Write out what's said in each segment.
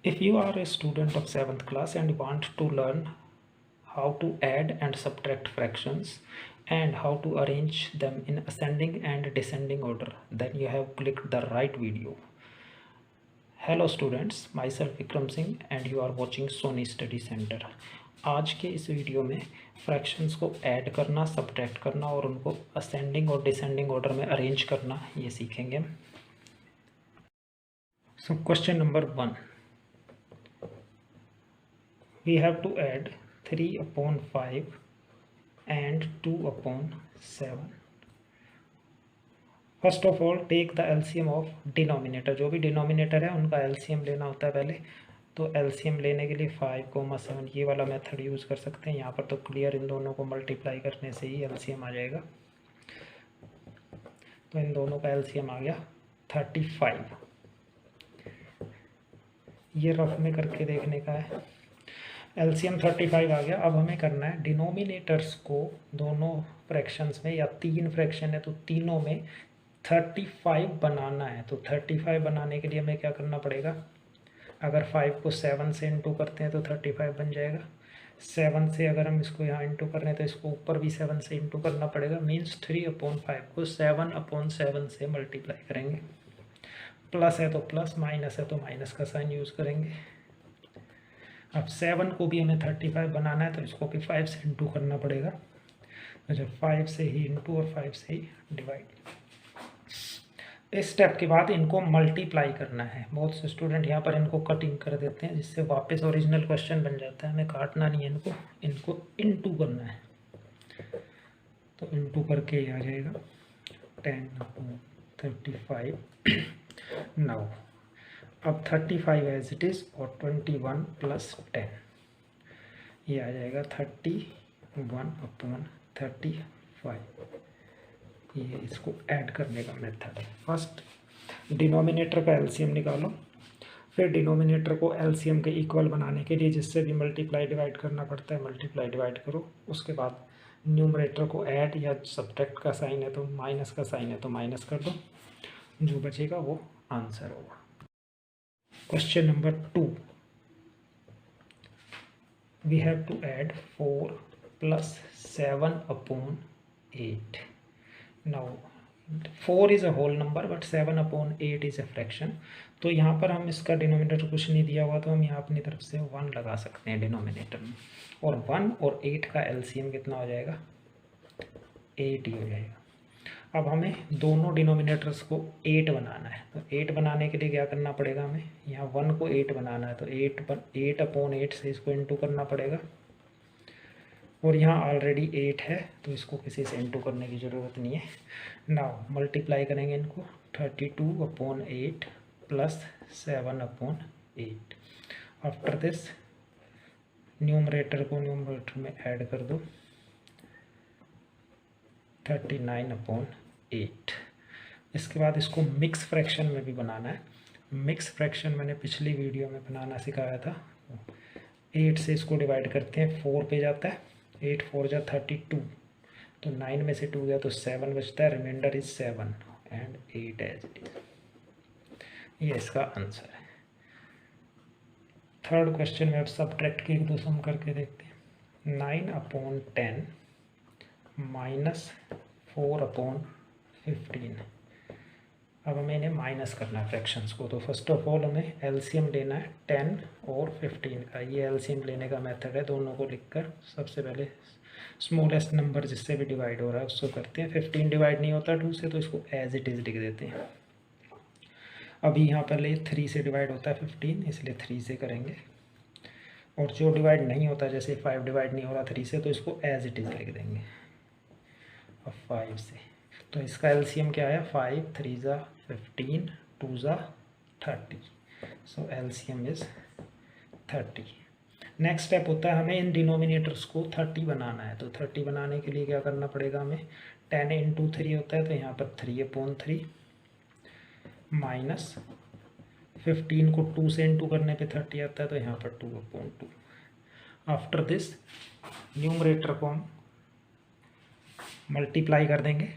If you are a student of 7th class and want to learn how to add and subtract fractions and how to arrange them in ascending and descending order, then you have clicked the right video. Hello students, myself Vikram Singh and you are watching Sony Study Center. आज के इस video में fractions को add करना, subtract करना और उनको ascending और डिसेंडिंग ऑर्डर में अरेंज करना ये सीखेंगे। So question number 1, we have to add 3/5 and 2/7. First of all take the LCM of denominator. जो भी डिनोमिनेटर है उनका एलसीएम लेना होता है पहले। तो एलसीएम लेने के लिए 5, 7 ये वाला मेथड यूज़ कर सकते हैं। यहाँ पर तो क्लियर इन दोनों को मल्टीप्लाई करने से ही एलसीएम आ जाएगा। तो इन दोनों का एलसीएम आ गया 35। ये रफ में करके देखने का है। एलसीएम 35 आ गया। अब हमें करना है डिनोमिनेटर्स को दोनों फ्रैक्शंस में, या 3 फ्रैक्शन है तो तीनों में 35 बनाना है। तो 35 बनाने के लिए हमें क्या करना पड़ेगा? अगर 5 को 7 से इंटू करते हैं तो 35 बन जाएगा। 7 से अगर हम इसको यहाँ इंटू कर रहे हैं तो इसको ऊपर भी 7 से इंटू करना पड़ेगा। मीन्स 3/5 को 7/7 से मल्टीप्लाई करेंगे। प्लस है तो प्लस, माइनस है तो माइनस का साइन यूज़ करेंगे। अब 7 को भी हमें 35 बनाना है तो इसको भी 5 से इंटू करना पड़ेगा। तो जब 5 से ही इंटू और 5 से ही डिवाइड। इस स्टेप के बाद इनको मल्टीप्लाई करना है। बहुत से स्टूडेंट यहाँ पर इनको कटिंग कर देते हैं जिससे वापस ओरिजिनल क्वेश्चन बन जाता है। हमें काटना नहीं है इनको इंटू करना है। तो इंटू करके ये आ जाएगा 10/35। नाउ अब 35 एज इट इज़ और 21 + 10 ये आ जाएगा 31/35। ये इसको ऐड करने का मेथड है। फर्स्ट डिनोमिनेटर का एलसीएम निकालो, फिर डिनोमिनेटर को एलसीएम के इक्वल बनाने के लिए जिससे भी मल्टीप्लाई डिवाइड करना पड़ता है मल्टीप्लाई डिवाइड करो। उसके बाद न्यूमरेटर को ऐड या सब्ट्रैक्ट का साइन है तो माइनस का साइन है तो माइनस कर दो। जो बचेगा वो आंसर होगा। Question number 2, we have to add 4 + 7/8. Now 4 is a whole number but 7/8 is a fraction. तो यहाँ पर हम इसका डिनोमिनेटर कुछ नहीं दिया हुआ तो हम यहाँ अपनी तरफ से 1 लगा सकते हैं डिनोमिनेटर में। और 1 और 8 का एलसीएम कितना हो जाएगा? 8 ही हो जाएगा। अब हमें दोनों डिनोमिनेटर्स को 8 बनाना है। तो 8 बनाने के लिए क्या करना पड़ेगा? हमें यहाँ 1 को 8 बनाना है तो 8/8 से इसको इंटू करना पड़ेगा। और यहाँ ऑलरेडी 8 है तो इसको किसी से इंटू करने की ज़रूरत नहीं है। नाउ मल्टीप्लाई करेंगे इनको 32/8 + 7/8। आफ्टर दिस न्यूमरेटर को न्यूमरेटर में ऐड कर दो 39/8। इसके बाद इसको मिक्स फ्रैक्शन में भी बनाना है। मिक्स फ्रैक्शन मैंने पिछली वीडियो में बनाना सिखाया था। 8 से इसको डिवाइड करते हैं, 4 पे जाता है। 8 4 जा 32, तो 9 में से 2 गया तो 7 बचता है। Reminder is 7 and 8 as it is. ये इसका आंसर है। थर्ड क्वेश्चन में अब सब्ट्रैक्ट के 2 सम करके देखते हैं। 9/10 -4/15। अब हमें इन्हें माइनस करना है फ्रैक्शंस को। तो फर्स्ट ऑफ ऑल हमें एलसीएम लेना है 10 और 15 का। ये एलसीएम लेने का मेथड है। दोनों को लिखकर सबसे पहले स्मॉलेस्ट नंबर जिससे भी डिवाइड हो रहा है उसको करते हैं। 15 डिवाइड नहीं होता 2 से तो इसको एज इट इज़ लिख देते हैं। अभी यहाँ पहले 3 से डिवाइड होता है 15, इसलिए 3 से करेंगे। और जो डिवाइड नहीं होता, जैसे 5 डिवाइड नहीं हो रहा 3 से, तो इसको एज इट इज़ लिख देंगे 5 से। तो इसका एलसीएम क्या है? 5 3 ज़ा 15 2 ज़ा 30। सो एलसीएम इज़ 30। नेक्स्ट स्टेप होता है हमें इन डिनोमिनेटर्स को 30 बनाना है। तो 30 बनाने के लिए क्या करना पड़ेगा हमें? 10 × 3 होता है तो यहाँ पर 3/3 माइनस 15 को 2 से इंटू करने पे 30 आता है तो यहाँ पर 2/2। आफ्टर दिस न्यूमरेटर को हम मल्टीप्लाई कर देंगे।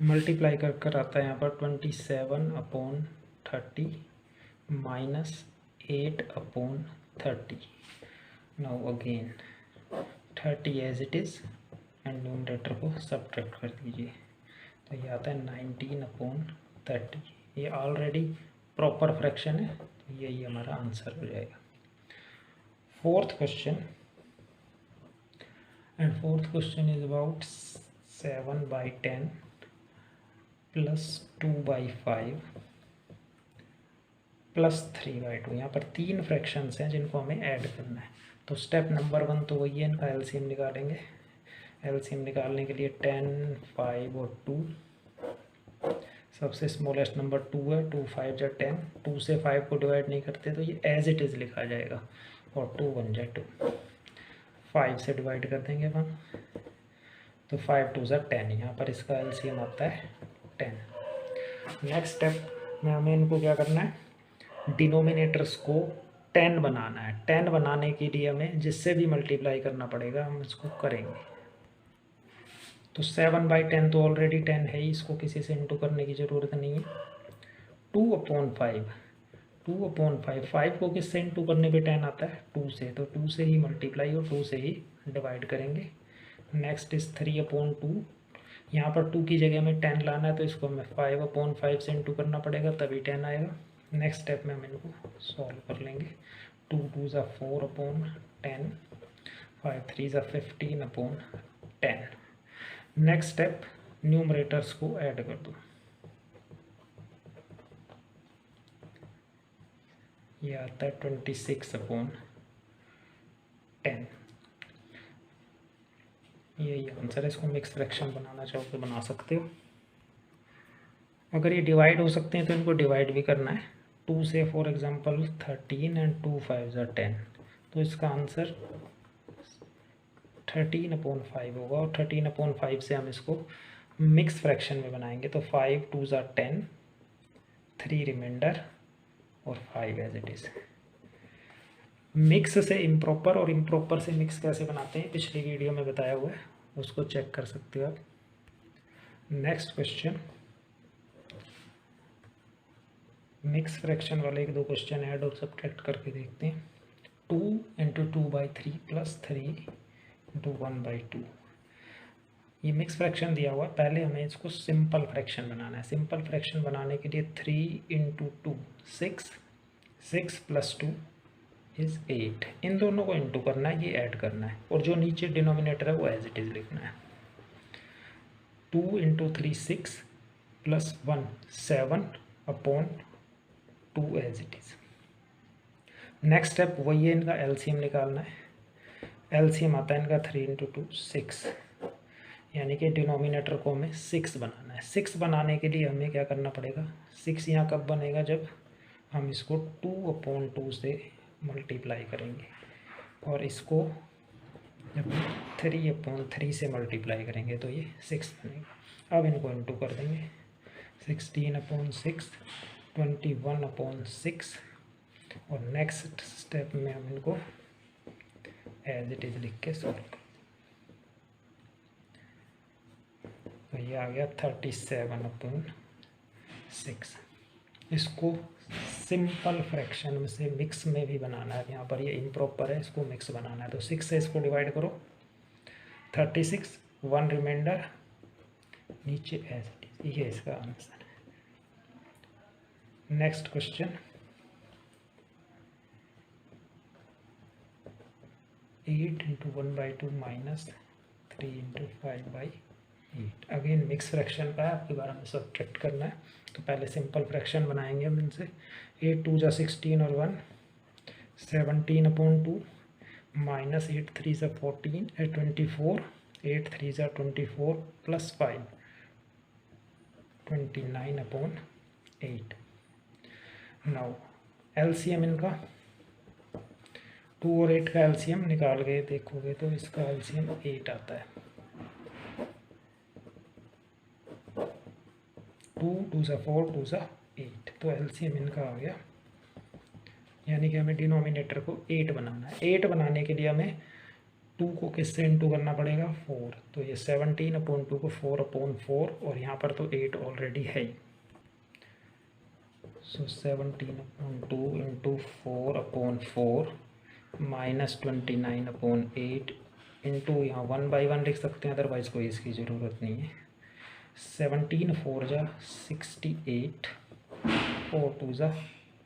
मल्टीप्लाई कर आता है यहाँ पर 27/30 -8/30। Now again 30 as it is and numerator को सब्ट्रैक्ट कर दीजिए, तो ये आता है 19/30। ये ऑलरेडी प्रॉपर फ्रैक्शन है, तो यही हमारा आंसर हो जाएगा। Fourth question, and fourth question is about 7/10 plus 2/5 plus 3/2। यहाँ पर 3 फ्रैक्शंस हैं जिनको हमें ऐड करना है। तो स्टेप नंबर 1 तो वही है, इनका एलसीएम निकालेंगे। एलसीएम निकालने के लिए 10, 5 और 2, सबसे स्मॉलेस्ट नंबर 2 है, 2 5 जा 10, 2 से 5 को डिवाइड नहीं करते तो ये एज इट इज़ लिखा जाएगा, और 2 1 जा 2, 5 से डिवाइड कर देंगे 1, तो 5 2 जा 10, यहाँ पर इसका एलसीएम आता है 10। नेक्स्ट स्टेप में हमें इनको क्या करना है, डिनोमिनेटर्स को 10 बनाना है। 10 बनाने के लिए हमें जिससे भी मल्टीप्लाई करना पड़ेगा हम इसको करेंगे। तो 7/10 तो ऑलरेडी 10 है ही, इसको किसी से इंटू करने की ज़रूरत नहीं है। 2/5, 2/5, 5 को किससे इंटू करने पे 10 आता है, 2 से, तो 2 से ही मल्टीप्लाई और 2 से ही डिवाइड करेंगे। नेक्स्ट इज 3/2, यहाँ पर 2 की जगह में 10 लाना है, तो इसको हमें 5/5 से इंटू करना पड़ेगा, तभी 10 आएगा। नेक्स्ट स्टेप में हम इनको सॉल्व कर लेंगे। 2 2 ज़ा 4/10, 5 3 ज़ा 15/10। नेक्स्ट स्टेप, न्यूमरेटर्स को ऐड कर दो। ये आता है 26/10। यही आंसर है। इसको मिक्स फ्रैक्शन बनाना चाहो तो बना सकते हो। अगर ये डिवाइड हो सकते हैं तो इनको डिवाइड भी करना है। 2 से फॉर एग्जांपल 13 एंड 2 5 ज़ा 10, तो इसका आंसर 13/5 होगा, और 13/5 से हम इसको मिक्स फ्रैक्शन में बनाएंगे। तो 5 2 ज़ा 10, 3 रिमाइंडर और 5 एज इट इज़। मिक्स से इम्प्रॉपर और इम्प्रॉपर से मिक्स कैसे बनाते हैं पिछली वीडियो में बताया हुआ है, उसको चेक कर सकते हो आप। नेक्स्ट क्वेश्चन, मिक्स फ्रैक्शन वाले 1-2 क्वेश्चन ऐड और सब्ट्रैक्ट करके देखते हैं। 2 × 2/3 प्लस 3 × 1/2। ये मिक्स फ्रैक्शन दिया हुआ है, पहले हमें इसको सिंपल फ्रैक्शन बनाना है। सिंपल फ्रैक्शन बनाने के लिए 3 × 2 6, 6 + 2 इज़ 8। इन दोनों को इंटू करना है, ये ऐड करना है, और जो नीचे डिनोमिनेटर है वो एज इट इज़ लिखना है। 2 × 3 6 + 1 7/2 as it is. Next step वही है, इनका एलसीएम निकालना है। एलसीएम आता है इनका 3 × 2 6, यानी कि डिनोमिनेटर को हमें 6 बनाना है। 6 बनाने के लिए हमें क्या करना पड़ेगा, 6 यहाँ कब बनेगा, जब हम इसको 2/2 से मल्टीप्लाई करेंगे, और इसको जब 3/3 से मल्टीप्लाई करेंगे तो ये 6 बनेगा। अब इनको इंटू कर देंगे। 16/6, 21/6, और नेक्स्ट स्टेप में हम इनको एज इट इज़ लिख के सॉल्व कर, तो ये आ गया 37/6। इसको सिंपल फ्रैक्शन में से मिक्स में भी बनाना है। यहाँ पर ये इम्प्रॉपर है, इसको मिक्स बनाना है, तो 6 से इसको डिवाइड करो, 36, 1 रिमाइंडर, नीचे एज इट इज, ये इसका आंसर है। Next question, 8 × 1/2 - 3 × 5/8। Again mix fraction का है, आपके बारे में सब्ट्रैक्ट करना है, तो पहले सिंपल फ्रैक्शन बनाएंगे हम इनसे। 8 2 ज़ा 16 और 1 17/2 - 8 3 ज़ा 14 24, 8 3 ज़ा 24 + 5 29/8। नाउ एलसीएम इनका 2 और 8 का एलसीएम निकाल के देखोगे तो इसका एलसीएम 8 आता है। 2 2 ज़ा 4 2 ज़ा 8, तो एलसीएम इनका आ गया, यानी कि हमें डिनोमिनेटर को 8 बनाना है। 8 बनाने के लिए हमें 2 को किससे इंटू करना पड़ेगा, 4, तो ये 17/2 को 4/4, और यहाँ पर तो 8 ऑलरेडी है ही। सो 17/2 इंटू 4/4 माइनस 29/8 इंटू यहाँ 1/1 लिख सकते हैं, अदरवाइज़ कोई इसकी ज़रूरत नहीं है। 17 4 जा 68, 4 2 जा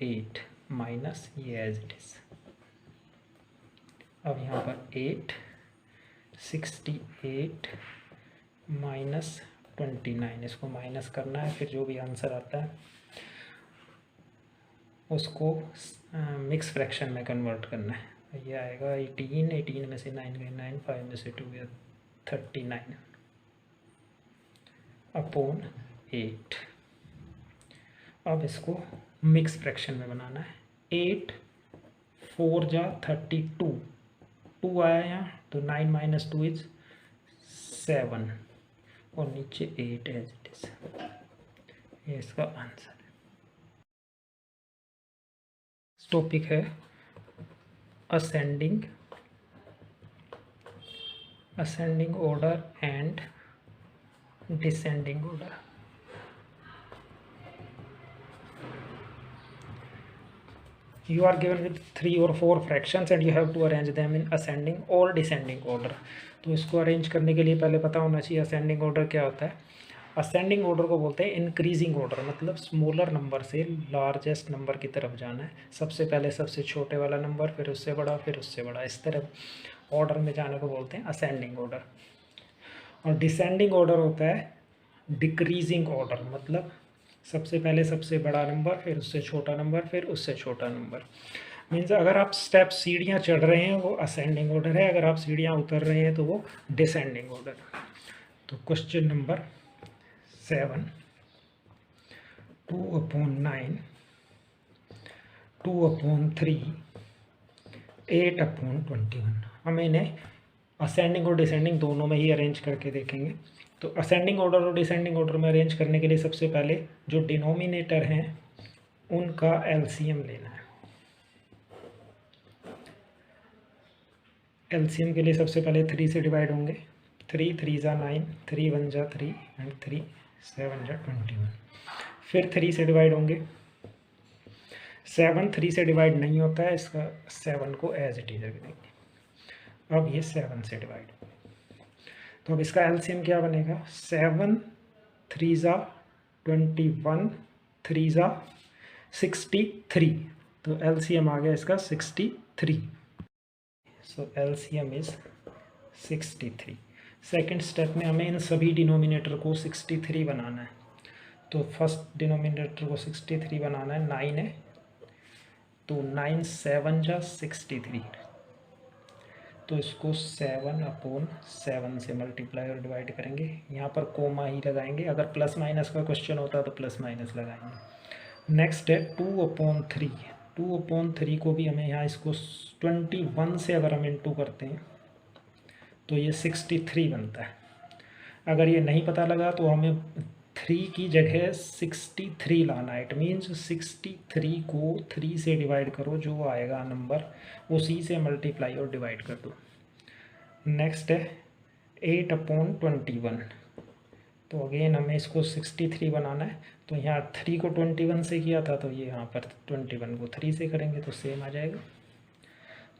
8 माइनस ये एज इट इज़। अब यहाँ पर 8 68 माइनस 29, इसको माइनस करना है, फिर जो भी आंसर आता है उसको मिक्स फ्रैक्शन में कन्वर्ट करना है। ये आएगा 18, 18 में से 9 गए 9, 5 में से 2 गया 39/8। अब इसको मिक्स फ्रैक्शन में बनाना है। 8 4 जा 32, 2 आया यहाँ, तो 9 माइनस 2 इज 7 और नीचे 8 एज इट इज। ये इसका आंसर है। टॉपिक है ascending order and descending order. You are given with 3 or 4 fractions and you have to arrange them in ascending or descending order। तो इसको अरेंज करने के लिए पहले पता होना चाहिए असेंडिंग ऑर्डर क्या होता है। असेंडिंग ऑर्डर को बोलते हैं इंक्रीजिंग ऑर्डर, मतलब स्मॉलर नंबर से लार्जेस्ट नंबर की तरफ जाना है। सबसे पहले सबसे छोटे वाला नंबर, फिर उससे बड़ा, फिर उससे बड़ा, इस तरह ऑर्डर में जाने को बोलते हैं असेंडिंग ऑर्डर। और डिसेंडिंग ऑर्डर होता है डिक्रीजिंग ऑर्डर, मतलब सबसे पहले सबसे बड़ा नंबर, फिर उससे छोटा नंबर, फिर उससे छोटा नंबर। मीन्स अगर आप स्टेप सीढ़ियाँ चढ़ रहे हैं वो असेंडिंग ऑर्डर है, अगर आप सीढ़ियाँ उतर रहे हैं तो वो डिसेंडिंग ऑर्डर। तो क्वेश्चन नंबर 7, 2/9, 2/3, 8/21। हम इन्हें असेंडिंग और डिसेंडिंग दोनों में ही अरेंज करके देखेंगे। तो असेंडिंग ऑर्डर और डिसेंडिंग ऑर्डर में अरेंज करने के लिए सबसे पहले जो डिनोमिनेटर हैं उनका एलसीएम लेना है। एलसीएम के लिए सबसे पहले 3 से डिवाइड होंगे। 3 3 जा 9, 3 1 जा 3 एंड 3 7 जा 21। फिर 3 से डिवाइड होंगे। 7 3 से डिवाइड नहीं होता है, इसका 7 को एज इट इज रख देंगे। अब ये 7 से डिवाइड, तो अब इसका एलसीएम क्या बनेगा। 7 3 जा 21, 3 जा 63, तो एलसीएम आ गया इसका 63। सो एलसीएम इज 63। सेकंड स्टेप में हमें इन सभी डिनोमिनेटर को 63 बनाना है। तो फर्स्ट डिनोमिनेटर को 63 बनाना है, 9 है, तो 9 7 जा 63, तो इसको 7/7 से मल्टीप्लाई और डिवाइड करेंगे। यहाँ पर कोमा ही लगाएंगे, अगर प्लस माइनस का क्वेश्चन होता तो प्लस माइनस लगाएंगे। नेक्स्ट है 2/3। 2/3 को भी हमें यहाँ इसको 21 से अगर हम इंटू करते हैं तो ये 63 बनता है। अगर ये नहीं पता लगा तो हमें 3 की जगह 63 लाना है। इट मीन्स 63 को 3 से डिवाइड करो, जो आएगा नंबर उसी से मल्टीप्लाई और डिवाइड कर दो। नेक्स्ट है 8/21। तो अगेन हमें इसको 63 बनाना है, तो यहाँ 3 को 21 से किया था, तो ये यहाँ पर 21 को 3 से करेंगे तो सेम आ जाएगा।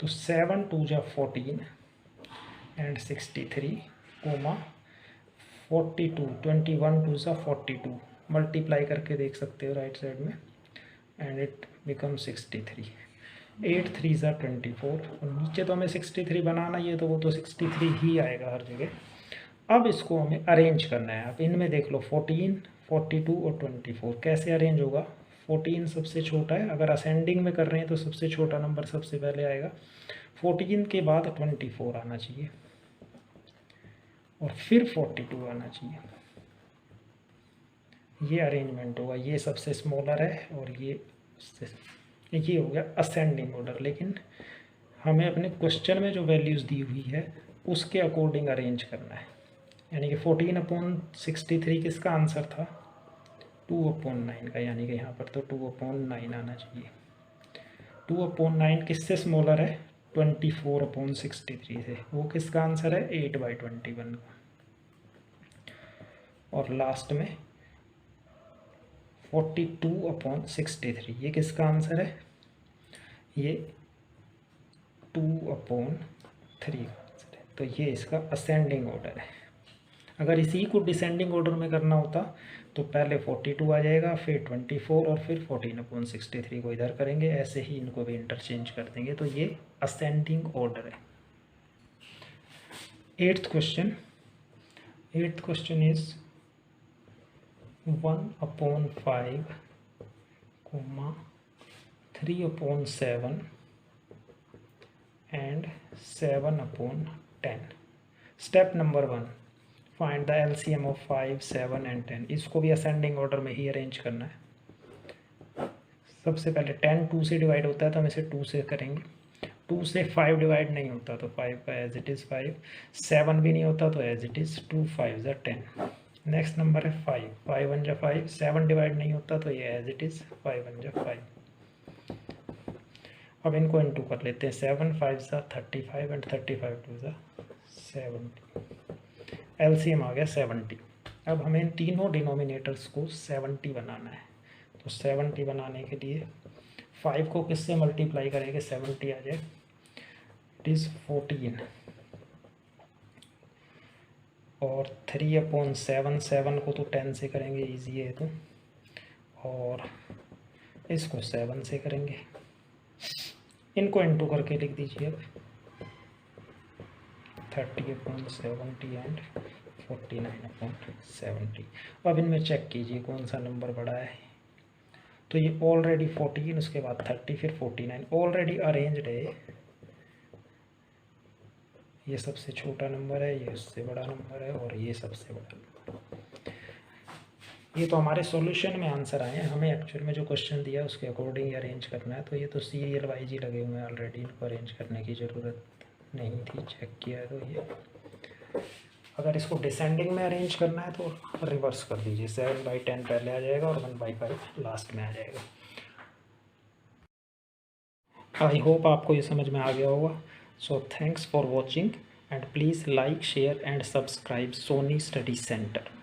तो 7 2 जा 14 एंड 63 कोमा 42, 21 2 जा 42, मल्टीप्लाई करके देख सकते हो राइट साइड में, एंड इट बिकम 63। 8 3 जा 24, और नीचे तो हमें 63 बनाना ही है, तो वो तो 63 ही आएगा हर जगह। अब इसको हमें अरेंज करना है। अब इनमें देख लो 14, 42 और 24 कैसे अरेंज होगा। 14 सबसे छोटा है, अगर असेंडिंग में कर रहे हैं तो सबसे छोटा नंबर सबसे पहले आएगा। 14 के बाद 24 आना चाहिए और फिर 42 आना चाहिए। ये अरेंजमेंट होगा, ये सबसे स्मॉलर है और ये हो गया असेंडिंग ऑर्डर। लेकिन हमें अपने क्वेश्चन में जो वैल्यूज़ दी हुई है उसके अकॉर्डिंग अरेंज करना है। यानी कि 14/63 किसका आंसर था, 2/9 का, यानी कि यहाँ पर तो 2/9 आना चाहिए। 2/9 किससे स्मॉलर है, 24/63 से, वो किसका आंसर है 8/21 का। और लास्ट में 42/63, ये किसका आंसर है? ये 2/3 का आंसर है। तो ये इसका असेंडिंग ऑर्डर है। अगर इसी को डिसेंडिंग ऑर्डर में करना होता तो पहले 42 आ जाएगा, फिर 24 और फिर 14/63 को इधर करेंगे, ऐसे ही इनको भी इंटरचेंज कर देंगे। तो ये असेंडिंग ऑर्डर है। 8th question is 1/5, 3/7 and 7/10। Step number 1, find the LCM of 5, 7 and 10। इसको भी असेंडिंग ऑर्डर में ही अरेंज करना है। सबसे पहले 10 2 से डिवाइड होता है तो हम इसे 2 से करेंगे। 2 से 5 डिवाइड नहीं होता तो 5 का एज इट इज़ 5। 7 भी नहीं होता तो एज इट इज़ 2 5 ज़ा 10। नेक्स्ट नंबर है 5, 5 1 जा 5। 7 डिवाइड नहीं होता तो ये एज इट इज़ 5 1 जा 5। अब इनको इनटू कर लेते हैं। 7 5 ज़ा 35 एंड 35 2 ज़ा 70। एलसीएम आ गया 70। अब हमें इन तीनों डिनोमिनेटर्स को 70 बनाना है। तो 70 बनाने के लिए 5 को किससे मल्टीप्लाई करेंगे 70 आ जाए? It is 14। और 3/7, 7 को तो 10 से करेंगे, इजी है तो। और इसको 7 से करेंगे। इनको इनटू करके लिख दीजिए अब 30/70 एंड 49/70। अब इनमें चेक कीजिए कौन सा नंबर बड़ा है। तो ये ऑलरेडी 14, उसके बाद 30, फिर 49 ऑलरेडी अरेंज्ड है। ये सबसे छोटा नंबर है, ये उससे बड़ा नंबर है, और ये सबसे बड़ा नंबर। ये तो हमारे सॉल्यूशन में आंसर आए हैं। हमें एक्चुअल में जो क्वेश्चन दिया है उसके अकॉर्डिंग ही अरेंज करना है। तो ये तो सीरियल वाइज ही लगे हुए हैं ऑलरेडी, इनको अरेंज करने की ज़रूरत नहीं थी। चेक किया है तो ये, अगर इसको डिसेंडिंग में अरेंज करना है तो रिवर्स कर दीजिए। 7/10 पहले आ जाएगा और 1/5 लास्ट में आ जाएगा। आई होप आपको ये समझ में आ गया होगा। So thanks for watching and please like, share and subscribe Soni study centre.